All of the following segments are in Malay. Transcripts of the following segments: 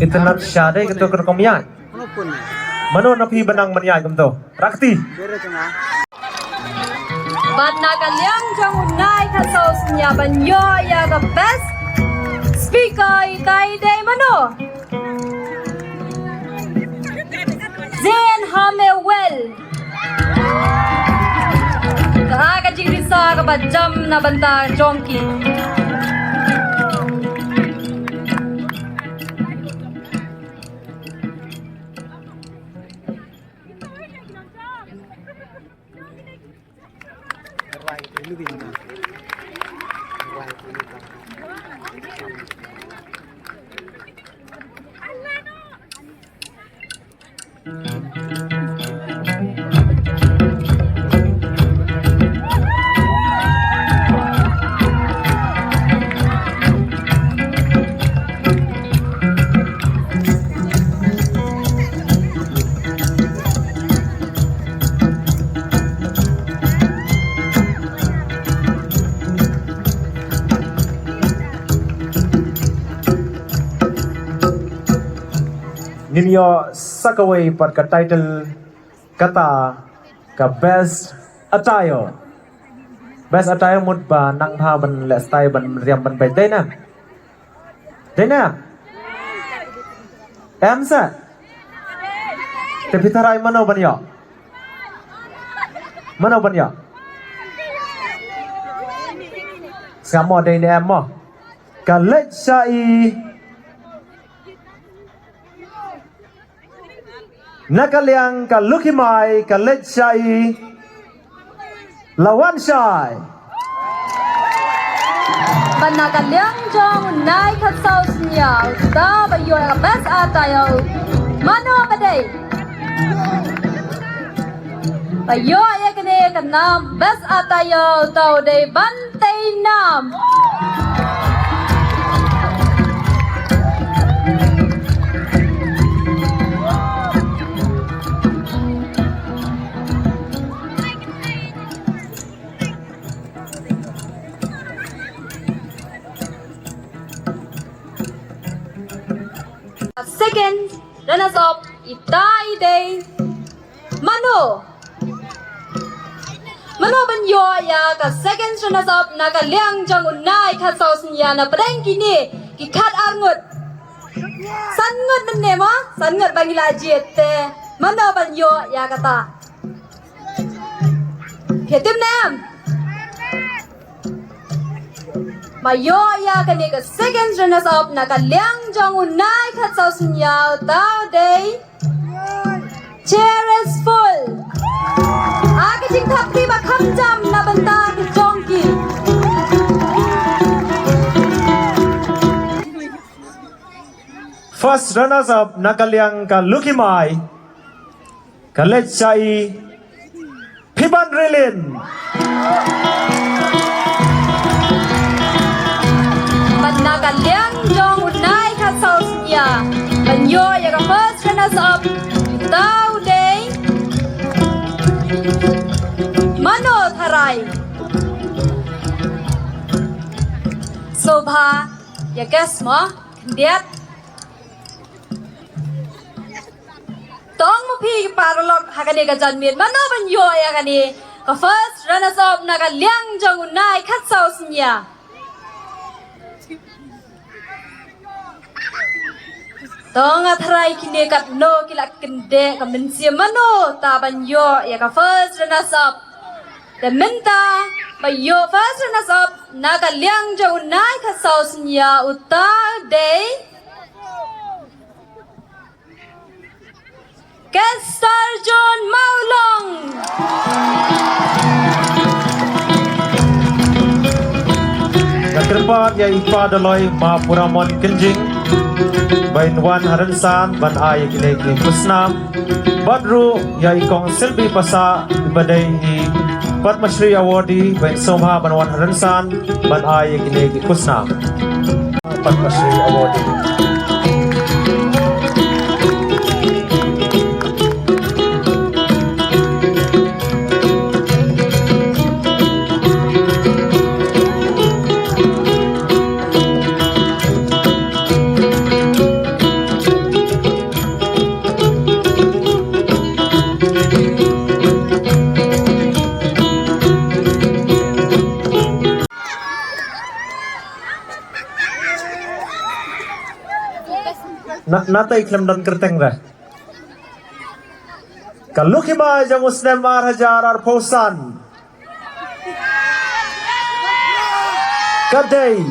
Internet syade gitu ke komiyai. Mano napi benang menyai kumto. Rakti. Badna kalyang jang unai kasos nya banyo ya the best speaker itai day mano. Zen Hamewell. Kaaga jirisa ka jam na banta jongki. Ninyo sakaway par ka title kata ka best attire. Best attire mut ba nang pha ban le style ban riam ban bai dai na. Dai na. Em sa. Te pitarai mano ban yo. Mano ban yo. Samo dai ne em mo. Ka le sai Nakaliang ka lukimay ka lechai lawan shai. Panakalyang jong unai kasos nya da bayo ka best atayo. Mano baday. Bayo ya kene kana best atayo tau de bantay nam. Second runners up itai day Mano banyo ya ka second runners up naga liang jang unai ka saus nya na breng kini ki khat arngut san ngut ne ma san ngut bangila jete Mano banyo ya kata ketim nam Mayo ya kani ka second runners up na ka liang jong unai khat saw sunya tao day chair is full age jing thap ri ba kham jam na banta ki jongki First runners up nakaliang ka lukimay ka lechai Piban Rilin. Panakalyang jong unai khat saw sunya banyo ya ka first runners up tao day Mano Tharai Sobha ya guess mo diat tong mo pi paralog hakani ka janmit Mano banyo ya kani ka first runners up na ka liang jong unai khat saw sunya Tonga Tharai kini kat no kilak kende ka mensia Mano ta banyo ya ka first runners up the menta bayo first runners up na ka liang jong unai khat saw sunya uta day Kestar John Maulong Yang keempat yaitu Padaloy Mapuramon Kenjing Bain Wan Haransan ban ay kinegi kusnam Badru ya ikong Silbi Pasa Badai Padma Shri Awardee Bain Sobha ban Wan Haransan ban ay kinegi kusnam Padma Shri Awardee Nata iklam dan kerteng dah. Kalau kita jam Muslim Hajar Arfosan, kadai,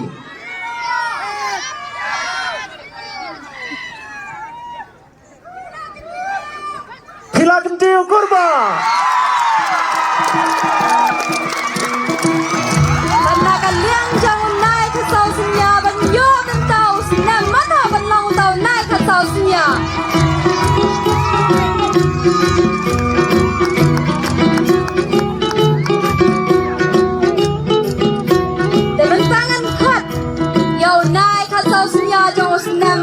hilang dia kurba. Karena kalian jangan naik ke sausinya banyo dan tahu sinan mana belang tahu naik ke sausinya. Dengan tangan kat, yau naik ke sausinya jangan sinan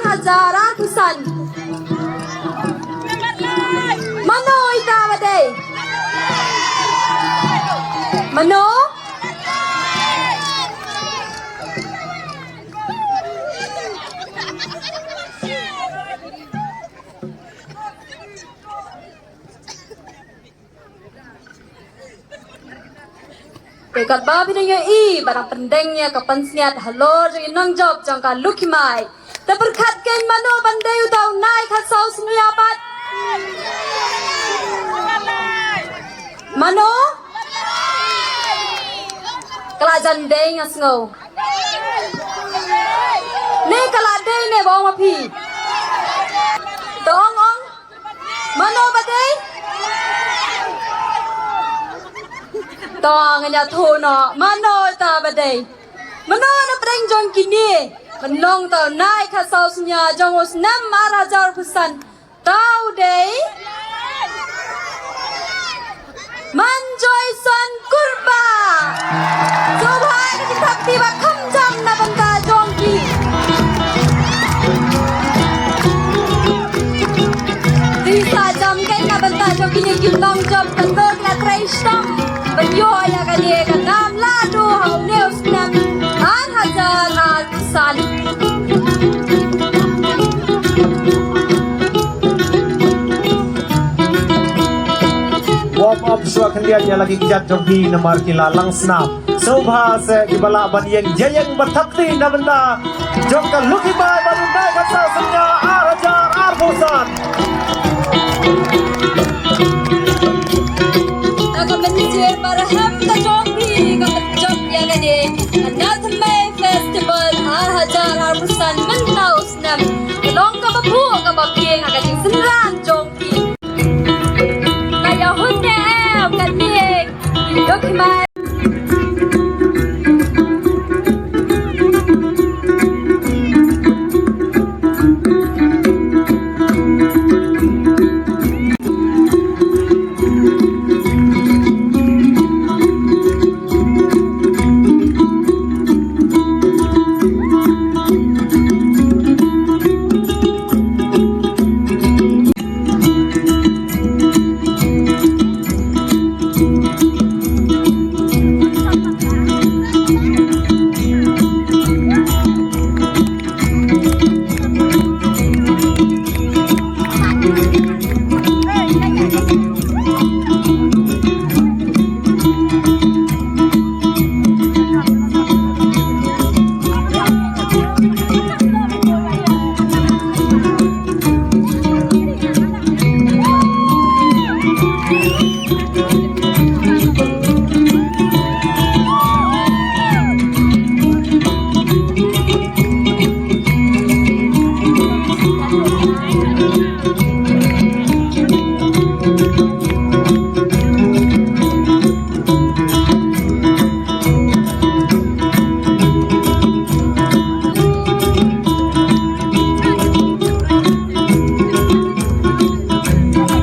Hajar Arfosan. Mano ita badai? Mano? Dekat babi dengan barang pendengnya kapan sniat halor jangan nang job jangan luki mai. Terberkat kan mano bandai utau naik hasau senyapat. Mano? Kelajan deng asngau. Ne keladai ne bawa mapi. Tong ong. Mano badai? Tong nya thono mano ta badai. Mano na preng jong kini. Menong tau naik hasau senya jong os nam Hajar Arfosan. Tau dei? Manjoy son kurba. Sobha ke thakti ba kham jam na banta jongki. Disa jam kai na banta jongki ni kim long job tandok na kraishtam. Banyo ya ka ni ka nam ladu hau neus nam Hajar Arfosan. Warm up suak kendiannya lagi kijat jogi namar kila lang snap. Sobha se ibala ban yang jayang bertakti na benda. Jongka luki bai banundai kata senya Hajar Arfosan.